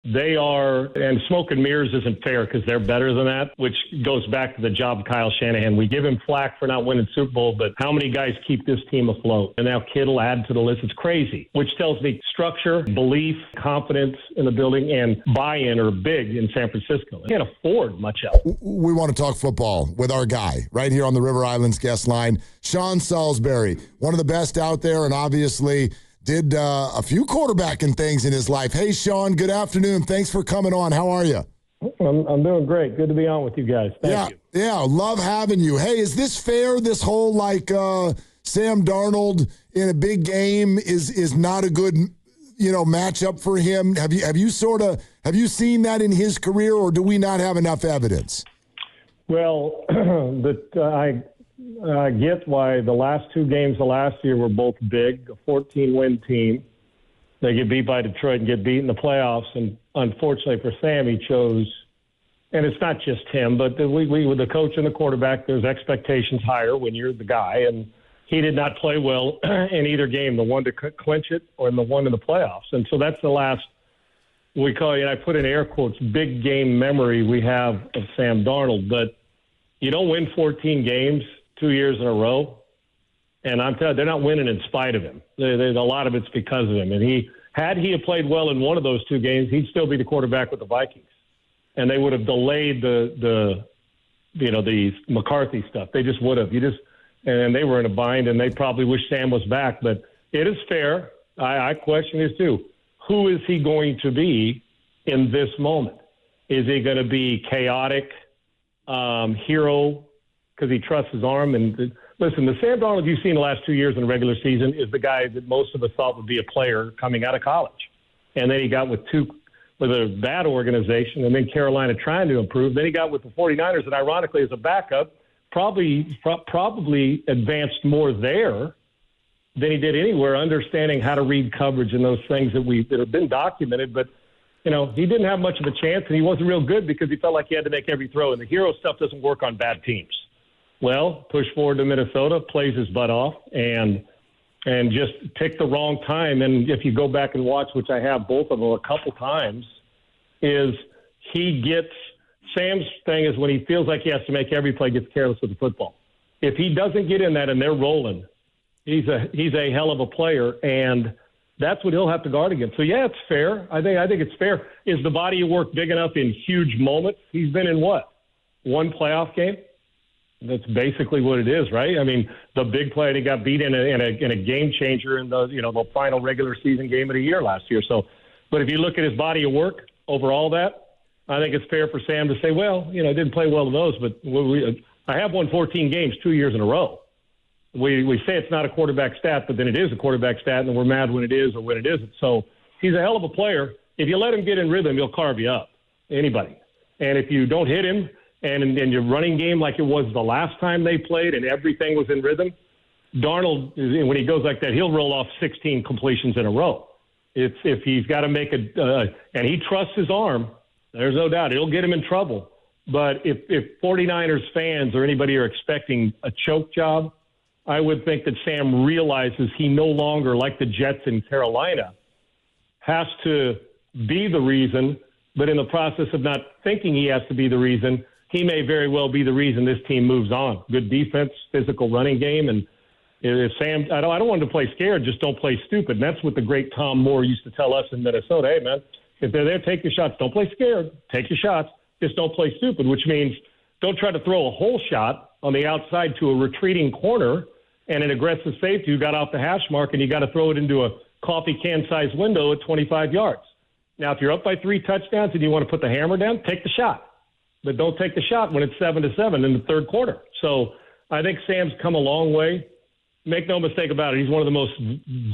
They are, and smoke and mirrors isn't fair because they're better than that, which goes back to the job of Kyle Shanahan. We give him flack for not winning Super Bowl, but how many guys keep this team afloat? And now Kittle add to the list. It's crazy, which tells me structure, belief, confidence in the building, and buy-in are big in San Francisco. They can't afford much else. We want to talk football with our guy right here on the River Islands guest line, Sean Salisbury, one of the best out there, and obviously did a few quarterbacking things in his life. Hey, Sean, good afternoon. Thanks for coming on. How are you? I'm doing great. Good to be on with you guys. Thank you. Yeah, love having you. Hey, is this fair, this whole, Sam Darnold in a big game is not a good, matchup for him? Have you seen that in his career, or do we not have enough evidence? Well, I get why the last two games of last year were both big, a 14-win team. They get beat by Detroit and get beat in the playoffs. And unfortunately for Sam, he chose, and it's not just him, but we with the coach and the quarterback, there's expectations higher when you're the guy. And he did not play well in either game, the one to clinch it or the one in the playoffs. And so that's the last, we call it, I put in air quotes, big game memory we have of Sam Darnold. But you don't win 14 games 2 years in a row. And I'm telling you, they're not winning in spite of him. A lot of it's because of him. And had he played well in one of those two games, he'd still be the quarterback with the Vikings. And they would have delayed the McCarthy stuff. They just would have. And they were in a bind, and they probably wish Sam was back. But it is fair. I question this too. Who is he going to be in this moment? Is he going to be chaotic, hero, because he trusts his arm? And listen, the Sam Darnold you've seen the last 2 years in the regular season is the guy that most of us thought would be a player coming out of college. And then he got with a bad organization, and then Carolina trying to improve. Then he got with the 49ers, and ironically, as a backup, probably advanced more there than he did anywhere, understanding how to read coverage and those things that have been documented. But he didn't have much of a chance, and he wasn't real good because he felt like he had to make every throw. And the hero stuff doesn't work on bad teams. Well, push forward to Minnesota, plays his butt off, and just picked the wrong time. And if you go back and watch, which I have both of them a couple times, is Sam's thing is when he feels like he has to make every play, gets careless with the football. If he doesn't get in that and they're rolling, he's a hell of a player, and that's what he'll have to guard against. So, yeah, it's fair. I think it's fair. Is the body of work big enough in huge moments? He's been in what? One playoff game? That's basically what it is, right? I mean, the big play, he got beat in a game changer in the final regular season game of the year last year. So, but if you look at his body of work over all that, I think it's fair for Sam to say, well, I didn't play well in those, but I have won 14 games 2 years in a row. We say it's not a quarterback stat, but then it is a quarterback stat, and we're mad when it is or when it isn't. So he's a hell of a player. If you let him get in rhythm, he'll carve you up, anybody. And if you don't hit him, and in your running game like it was the last time they played and everything was in rhythm, Darnold, when he goes like that, he'll roll off 16 completions in a row. If he's got to make and he trusts his arm, there's no doubt it'll get him in trouble. But if 49ers fans or anybody are expecting a choke job, I would think that Sam realizes he no longer, like the Jets in Carolina, has to be the reason, but in the process of not thinking he has to be the reason, he may very well be the reason this team moves on. Good defense, physical running game, and if Sam, I don't want him to play scared, just don't play stupid. And that's what the great Tom Moore used to tell us in Minnesota. Hey, man, if they're there, take your shots. Don't play scared. Take your shots. Just don't play stupid, which means don't try to throw a hole shot on the outside to a retreating corner and an aggressive safety who got off the hash mark, and you got to throw it into a coffee can-sized window at 25 yards. Now, if you're up by 3 touchdowns and you want to put the hammer down, take the shot. But don't take the shot when it's 7-7 in the third quarter. So I think Sam's come a long way. Make no mistake about it. He's one of the most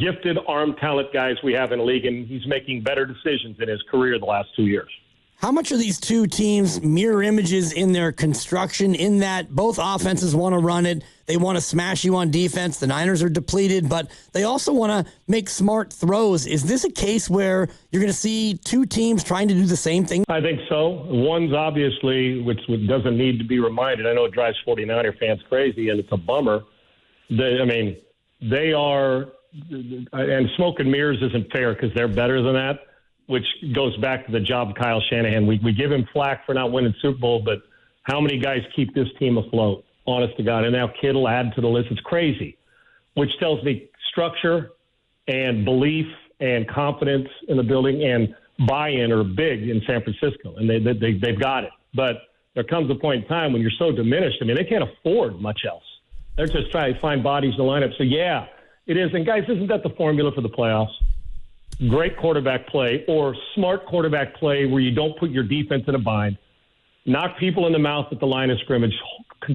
gifted arm talent guys we have in the league, and he's making better decisions in his career the last 2 years. How much are these two teams mirror images in their construction, in that both offenses want to run it, they want to smash you on defense, the Niners are depleted, but they also want to make smart throws. Is this a case where you're going to see two teams trying to do the same thing? I think so. One's obviously, which doesn't need to be reminded. I know it drives 49er fans crazy, and it's a bummer. They are, and smoke and mirrors isn't fair because they're better than that. which goes back to the job of Kyle Shanahan. We give him flack for not winning Super Bowl, but how many guys keep this team afloat, honest to God? And now Kittle add to the list. It's crazy, which tells me structure and belief and confidence in the building and buy-in are big in San Francisco, and they've got it. But there comes a point in time when you're so diminished. I mean, they can't afford much else. They're just trying to find bodies to line up. So, yeah, it is. And, guys, isn't that the formula for the playoffs? Great quarterback play or smart quarterback play where you don't put your defense in a bind, knock people in the mouth at the line of scrimmage,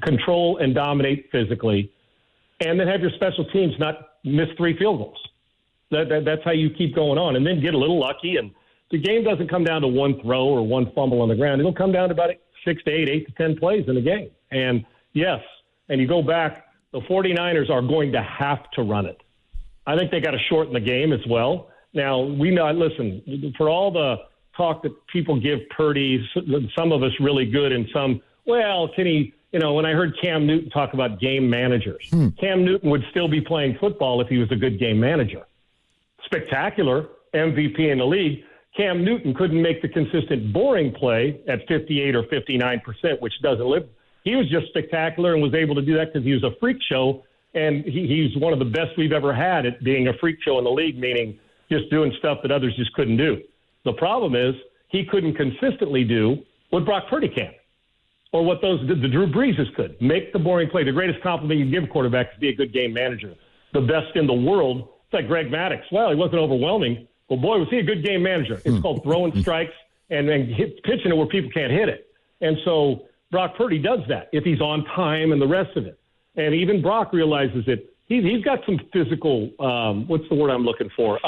control and dominate physically, and then have your special teams not miss 3 field goals. That's how you keep going on. And then get a little lucky. And the game doesn't come down to one throw or one fumble on the ground. It'll come down to about 6 to 8, 8 to 10 plays in a game. And, yes, and you go back, the 49ers are going to have to run it. I think they got to shorten the game as well. Now, we know, listen, for all the talk that people give Purdy, some of us really good and some, well, can he, when I heard Cam Newton talk about game managers, Cam Newton would still be playing football if he was a good game manager. Spectacular, MVP in the league. Cam Newton couldn't make the consistent boring play at 58 or 59%, which doesn't live. He was just spectacular and was able to do that because he was a freak show, and he's one of the best we've ever had at being a freak show in the league, meaning just doing stuff that others just couldn't do. The problem is he couldn't consistently do what Brock Purdy can or what the Drew Breeses could. Make the boring play. The greatest compliment you can give a quarterback is be a good game manager. The best in the world. It's like Greg Maddux. Well, he wasn't overwhelming. Well, boy, was he a good game manager. It's called throwing strikes and then pitching it where people can't hit it. And so Brock Purdy does that if he's on time and the rest of it. And even Brock realizes that he's got some physical, what's the word I'm looking for?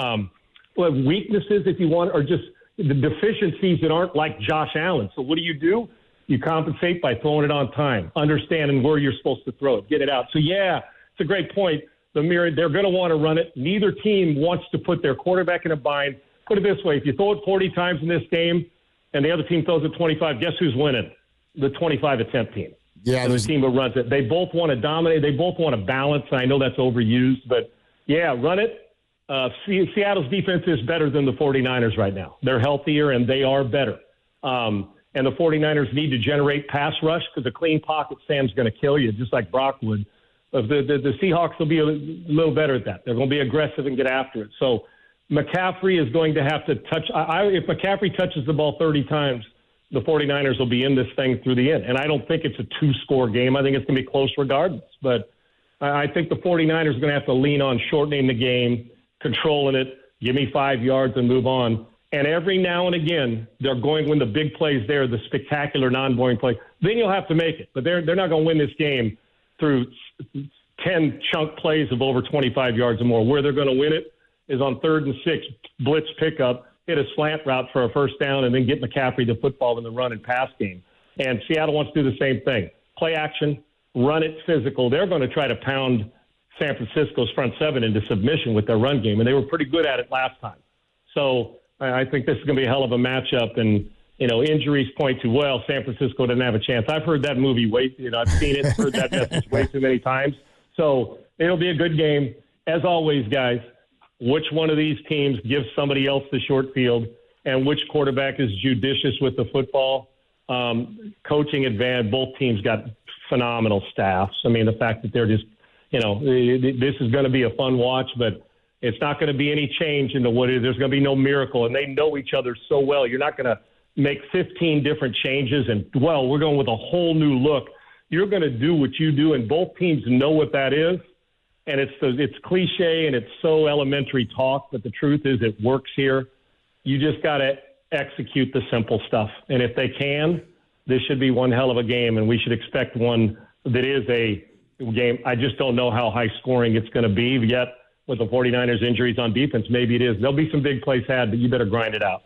Weaknesses, if you want, or just the deficiencies that aren't like Josh Allen. So what do? You compensate by throwing it on time, understanding where you're supposed to throw it, get it out. So, yeah, it's a great point. They're going to want to run it. Neither team wants to put their quarterback in a bind. Put it this way, if you throw it 40 times in this game and the other team throws it 25, guess who's winning? The 25 attempt team. Yeah, the team who runs it. They both want to dominate. They both want to balance. I know that's overused, but, yeah, run it. Seattle's defense is better than the 49ers right now. They're healthier, and they are better. And the 49ers need to generate pass rush because a clean pocket, Sam's going to kill you, just like Brock would. The Seahawks will be a little better at that. They're going to be aggressive and get after it. So McCaffrey is going to have to touch. If McCaffrey touches the ball 30 times, the 49ers will be in this thing through the end. And I don't think it's a 2-score game. I think it's going to be close regardless. But I think the 49ers are going to have to lean on shortening the game, controlling it, give me 5 yards and move on. And every now and again, they're going when the big play's there, the spectacular non-boring play. Then you'll have to make it. But they're not going to win this game through 10 chunk plays of over 25 yards or more. Where they're going to win it is on 3rd and 6, blitz pickup, hit a slant route for a first down, and then get McCaffrey the football in the run and pass game. And Seattle wants to do the same thing. Play action, run it physical. They're going to try to pound San Francisco's front seven into submission with their run game, and they were pretty good at it last time. So I think this is going to be a hell of a matchup, and injuries point to, well, San Francisco didn't have a chance. I've heard that movie I've seen it, heard that message way too many times. So it'll be a good game. As always, guys, which one of these teams gives somebody else the short field and which quarterback is judicious with the football? Coaching advantage, both teams got phenomenal staffs. I mean, the fact that they're just, this is going to be a fun watch, but it's not going to be any change into what it is. There's going to be no miracle, and they know each other so well. You're not going to make 15 different changes and, well, we're going with a whole new look. You're going to do what you do, and both teams know what that is. And it's cliche and it's so elementary talk, but the truth is it works here. You just got to execute the simple stuff. And if they can, this should be one hell of a game, and we should expect one that is a game. I just don't know how high scoring it's going to be yet with the 49ers injuries on defense. Maybe it is. There'll be some big plays had, but you better grind it out.